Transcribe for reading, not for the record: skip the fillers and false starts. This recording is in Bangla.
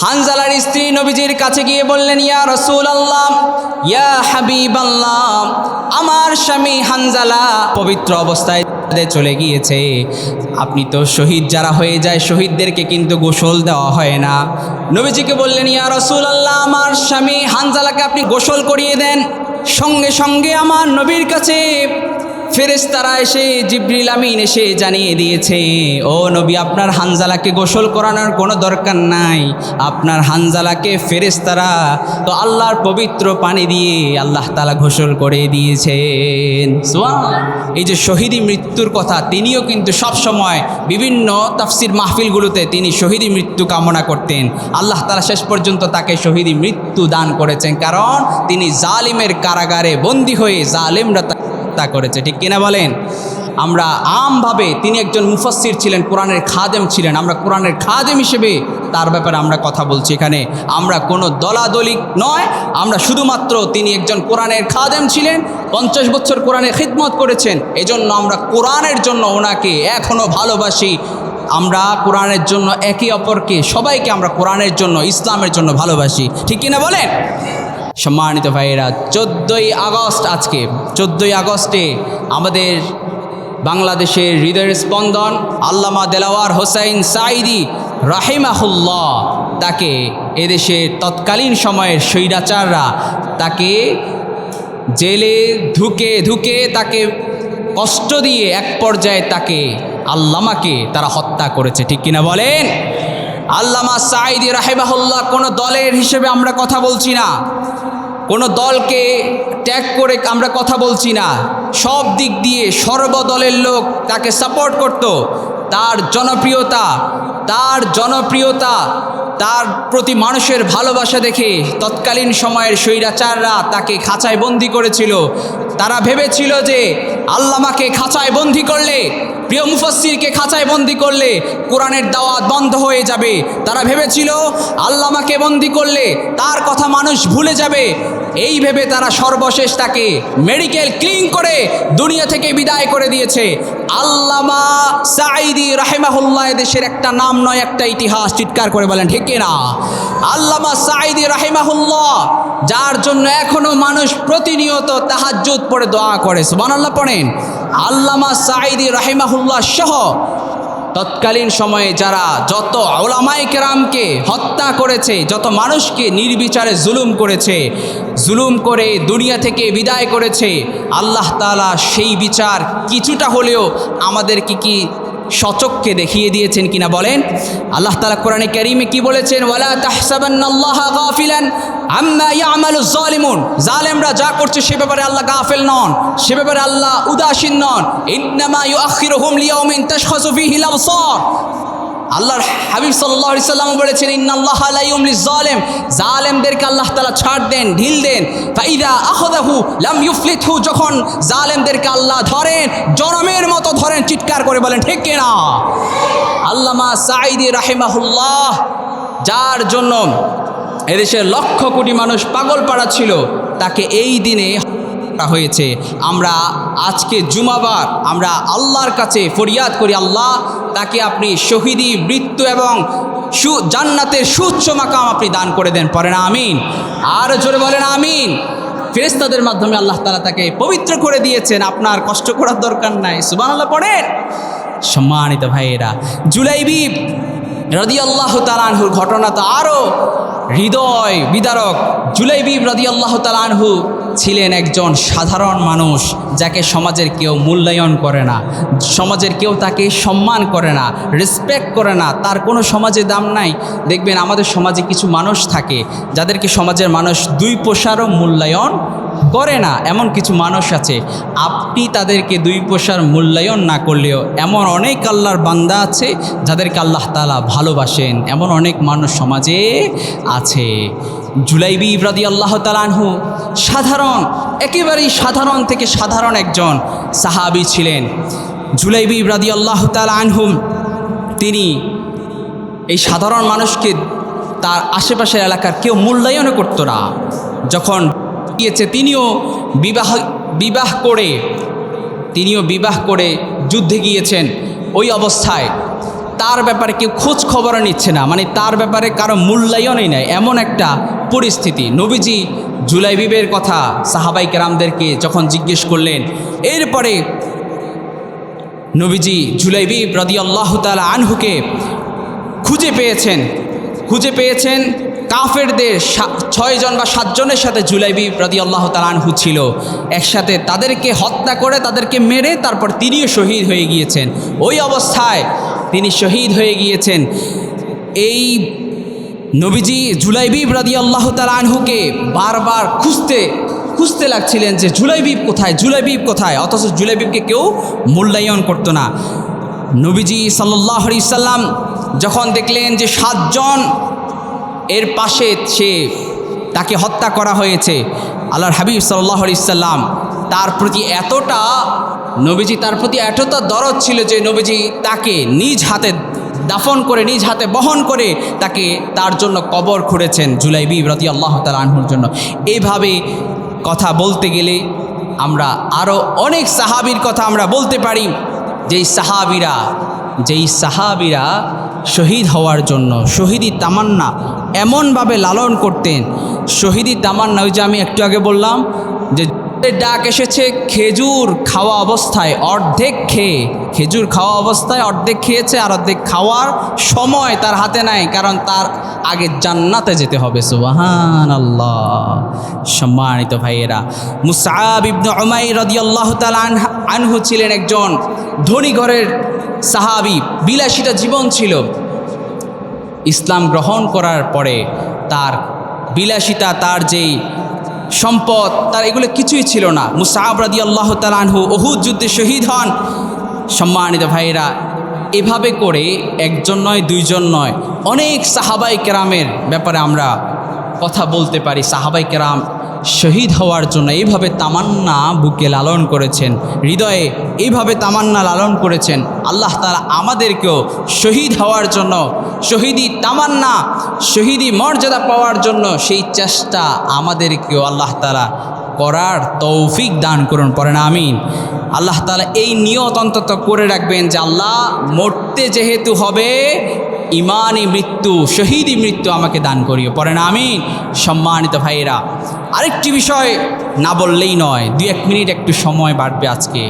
হানজালার স্ত্রী নবীজির কাছে গিয়ে বললেন, ইয়া রাসূলুল্লাহ, ইয়া হাবিবাল্লাহ, আমার স্বামী হানজালা পবিত্র অবস্থায় চলে গিয়েছে। আপনি তো শহীদ যারা হয়ে যায় শহীদদেরকে কিন্তু গোসল দেওয়া হয় না। নবীজিকে বললেন, ইয়া রাসূলুল্লাহ, আমার স্বামী হানজালাকে আপনি গোসল করিয়ে দেন। সঙ্গে সঙ্গে আমার নবীর কাছে ফেরেশতারা এসে, জিবরিল আমিন এসে জানিয়ে দিয়েছে, ও নবী, আপনার হানজালাকে গোসল করানোর কোনো দরকার নাই। আপনার হানজালাকে ফেরেশতারা তো আল্লাহর পবিত্র পানি দিয়ে আল্লাহ তাআলা গোসল করে দিয়েছেন। সুবহানাল্লাহ। এই যে শহীদি মৃত্যুর কথা, তিনিও কিন্তু সব সময় বিভিন্ন তাফসির মাহফিলগুলোতে তিনি শহীদি মৃত্যু কামনা করতেন। আল্লাহ তাআলা শেষ পর্যন্ত তাকে শহীদি মৃত্যু দান করেছেন, কারণ তিনি জালিমের কারাগারে বন্দী হয়ে জালিমরা করেছে। ঠিক কিনা বলেন? আমরা আমভাবে তিনি একজন মুফাসসির ছিলেন, কোরআনের খাদেম ছিলেন। আমরা কোরআনের খাদেম হিসেবে তার ব্যাপারে আমরা কথা বলছি। এখানে আমরা কোনো দলাদলি নয়, আমরা শুধুমাত্র তিনি একজন কোরআনের খাদেম ছিলেন, 50 বছর কোরআনের খিদমত করেছেন। এজন্য আমরা কোরআনের জন্য ওনাকে এখনও ভালোবাসি। আমরা কোরআনের জন্য একে অপরকে, সবাইকে আমরা কোরআনের জন্য, ইসলামের জন্য ভালোবাসি। ঠিক কিনা বলেন? সম্মানিত ভাইয়েরা, 14ই আগস্ট, আজকে 14ই আগস্টে আমাদের বাংলাদেশের হৃদয়ের স্পন্দন আল্লামা দেলাওয়ার হোসাইন সাঈদী রাহিমাহুল্লাহ, তাকে এদেশের তৎকালীন সময়ের স্বৈরাচাররা তাকে জেলে ধুকে তাকে কষ্ট দিয়ে এক পর্যায়ে তাকে, আল্লামাকে তারা হত্যা করেছে। ঠিক কিনা বলেন? আল্লামা সাঈদী রাহিমাহুল্লাহ কোনো দলের হিসেবে আমরা কথা বলছি না, কোনো দলকে ট্যাগ করে আমরা কথা বলছি না। সব দিক দিয়ে সর্বদলের লোক তাকে সাপোর্ট করত। তার জনপ্রিয়তা, তার প্রতি মানুষের ভালোবাসা দেখে তৎকালীন সময়ের স্বৈরাচাররা তাকে খাঁচায় বন্দি করেছিল। তারা ভেবেছিল যে আল্লামাকে খাঁচায় বন্দি করলে, প্রিয় মুফাসসিরকে খাঁচায় বন্দি করলে কোরআনের দাওয়াত বন্ধ হয়ে যাবে। তারা ভেবেছিল আল্লামাকে বন্দি করলে তার কথা মানুষ ভুলে যাবে। এই ভেবে তারা সর্বশেষ তাকে মেডিকেল ক্লিন করে দুনিয়া থেকে বিদায় করে দিয়েছে। আল্লামা সাঈদী রাহিমাহুল্লাহ দেশের একটা নাম নয়, একটা ইতিহাস। চিৎকার করে বলেন ঠিক কিনা? আল্লামা সাঈদী রাহিমাহুল্লাহ, যার জন্য এখনো মানুষ প্রতিনিয়ত তাহাজ্জুদ পড়ে দোয়া করে, সুবহানাল্লাহ পড়েন। আল্লামা সাঈদী রাহিমাহুল্লাহ সহ তৎকালীন সময়ে যারা যত উলামায়ে কেরামকে হত্যা করেছে, যত মানুষকে নির্বিচারে জুলুম করে দুনিয়া থেকে বিদায় করেছে, আল্লাহ তাআলা সেই বিচার কিছুটা হলেও আমাদেরকে কি সচক্ষে দেখিয়ে দিয়েছেন কিনা বলেন? আল্লাহ তাআলা কোরআনে কারীমে কি বলেছেন? ওয়ালা তাহসাবান্নাল্লাহা গাফিলান আম্মা ইয়ামালুজ জালিমুন। জালেমরা যা করছে সে ব্যাপারে আল্লাহ গাফিল নন, সে ব্যাপারে আল্লাহ উদাসীন নন। ইন্নামা ইউআখিরুহুম লিয়াউমিন তাশখাসু ফীহিল আবসার। আল্লাহর হাবিব সাল্লাল্লাহু আলাইহি সাল্লাম বলেছেন, ইন্নাল্লাহা লা ইউমলিজ জালিম। জালেমদেরকে আল্লাহ তাআলা ছাড় দেন, ঢিল দেন। ফাইদা আখাযাহু লাম ইউফলিতহু। যখন জালেমদেরকে আল্লাহ ধরেন, জনমের মতো ধরেন। চিৎকার করে বলেন ঠিক কিনা? আল্লামা সাঈদী রাহিমাহুল্লাহ, যার জন্য এদেশের লক্ষ কোটি মানুষ পাগল পাড়া ছিল, তাকে এই দিনে হয়েছে। আমরা আজকে জুমাবার আমরা আল্লাহর কাছে ফরিয়াদ করি, আল্লাহ তাকে আপনি শহীদি মৃত্যু এবং জান্নাতের সুউচ্চ মাকাম আপনি দান করে দেন। পড়েন আমিন। আর জোরে বলেন আমিন। ফেরেশতাদের মাধ্যমে আল্লাহ তাআলা তাকে পবিত্র করে দিয়েছেন, আপনার কষ্ট করার দরকার নাই। সুবহানাল্লাহ পড়েন। সম্মানিত ভাইয়েরা, জুলাইবিব রাদিয়াল্লাহু তাআলা আনহুর ঘটনা তো আরও হৃদয় বিদারক। জুলাইবিব রাদিয়াল্লাহু তাআলা আনহু ছিলেন একজন সাধারণ মানুষ, যাকে সমাজের কেউ মূল্যায়ন করে না, সমাজের কেউ তাকে সম্মান করে না, রেসপেক্ট করে না, তার কোনো সমাজে দাম নাই। দেখবেন আমাদের সমাজে কিছু মানুষ থাকে যাদেরকে সমাজের মানুষ 2 পয়সারও মূল্যায়ন করে না। এমন কিছু মানুষ আছে, আপনি তাদেরকে 2 পয়সার মূল্যায়ন না করলেও এমন অনেক আল্লাহর বান্দা আছে যাদেরকে আল্লাহ তাআলা ভালোবাসেন। এমন অনেক মানুষ সমাজে আছে। জুলাইবিব রাদিয়াল্লাহু তাআলা আনহু সাধারণ, একেবারেই সাধারণ থেকে সাধারণ একজন সাহাবী ছিলেন। জুলাইবিব রাদিয়াল্লাহু তাআলা আনহু তিনি এই সাধারণ মানুষকে তার আশেপাশের এলাকার কেউ মূল্যায়ন করতো না। যখন গিয়েছে তিনিও বিবাহ করে যুদ্ধে গিয়েছেন। ওই অবস্থায় তার ব্যাপারে কেউ খোঁজ খবরও নিচ্ছে না, মানে তার ব্যাপারে কারো মূল্যায়নই নাই, এমন একটা পরিস্থিতি। নবীজি জুলাইবিবের কথা সাহাবাই কেরামদেরকে যখন জিজ্ঞেস করলেন, এরপরে নবীজি জুলাইবিব রাদিয়াল্লাহু তাআলা আনহুকে খুঁজে পেয়েছেন। কাফেরদের 6 জন বা 7 জনের সাথে জুলাইবিব রাদিয়াল্লাহু তাআলা আনহু ছিল একসাথে, তাদেরকে হত্যা করে তাদেরকে মেরে তারপর তিনিও শহীদ হয়ে গিয়েছেন। ওই অবস্থায় তিনি শহীদ হয়ে গিয়েছেন। এই নবীজি জুলাইবিব রাদিয়াল্লাহু তাআলা আনহুকে বারবার খুঁজতে লাগছিলেন যে জুলাইবিব কোথায়, অথচ জুলাইবিবকে কেউ মূল্যায়ন করতো না। নবীজি সাল্লাল্লাহু আলাইহি সাল্লাম যখন দেখলেন যে 7 জন এর পাশে তাকে হত্যা করা হয়েছে, আল্লাহর হাবিব সাল্লাল্লাহু আলাইহি সাল্লাম নবীজি তার প্রতি এতটা দরদ ছিল যে নবীজি তাকে নিজ হাতে দাফন করে, নিজ হাতে বহন করে তার জন্য কবর খুঁড়েছেন জুলাইবিব রাদিয়াল্লাহু তাআলা আনহুর জন্য। এইভাবে কথা বলতে গেলে আমরা আরও অনেক সাহাবীর কথা আমরা বলতে পারি, যেই সাহাবীরা শহীদ হওয়ার জন্য শহীদি তামান্না এমনভাবে লালন করতেন। শহীদি তামান্না, ওই যে আমি একটু আগে বললাম যে ডাক এসেছে খেজুর খাওয়া অবস্থায়, খেজুর খাওয়া অবস্থায় অর্ধেক খেয়েছে, আর অর্ধেক খাওয়ার সময় তার হাতে নাই, কারণ তার আগে জান্নাতে যেতে হবে। সুবহানাল্লাহ। সম্মানিত ভাইয়েরা, মুসআব ইবনে উমাইর রাদিয়াল্লাহু তাআলা আনহু ছিলেন একজন ধনী ঘরের সাহাবী, বিলাসিতা জীবন ছিল। ইসলাম গ্রহণ করার পরে তার বিলাসিতা, তার যেই সম্পদ, তার এগুলো কিছুই ছিল না। মুসআব রাদিয়াল্লাহু তাআলা আনহু উহুদ যুদ্ধে শহীদ হন। সম্মানিত ভাইয়েরা, এভাবে করে একজন নয়, 2 জন নয়, অনেক সাহাবাই কেরামের ব্যাপারে আমরা কথা বলতে পারি। সাহাবাই কেরাম শহীদ হওয়ার জন্য এইভাবে তামান্না বুকে লালন করেছেন, হৃদয়ে এইভাবে তামান্না লালন করেছেন। আল্লাহ তাআলা আমাদেরকেও শহীদ হওয়ার জন্য, শহীদি তামান্না, শহীদি মর্যাদা পাওয়ার জন্য সেই চেষ্টা আমাদেরকেও আল্লাহ তাআলা করার তৌফিক দান করুন, পড়েন আমিন। আল্লাহ তাআলা এই নিয়ত অন্তত করে রাখবেন যে আল্লাহ মরতে যেহেতু হবে, ইমানি মৃত্যু, শহীদি মৃত্যু আমাকে দান করিও, পড়েন আমিন। সম্মানিত ভাইয়েরা, আরেকটি বিষয় না বললেই নয়, 2-1 মিনিট একটু সময় বাড়বে আজকে।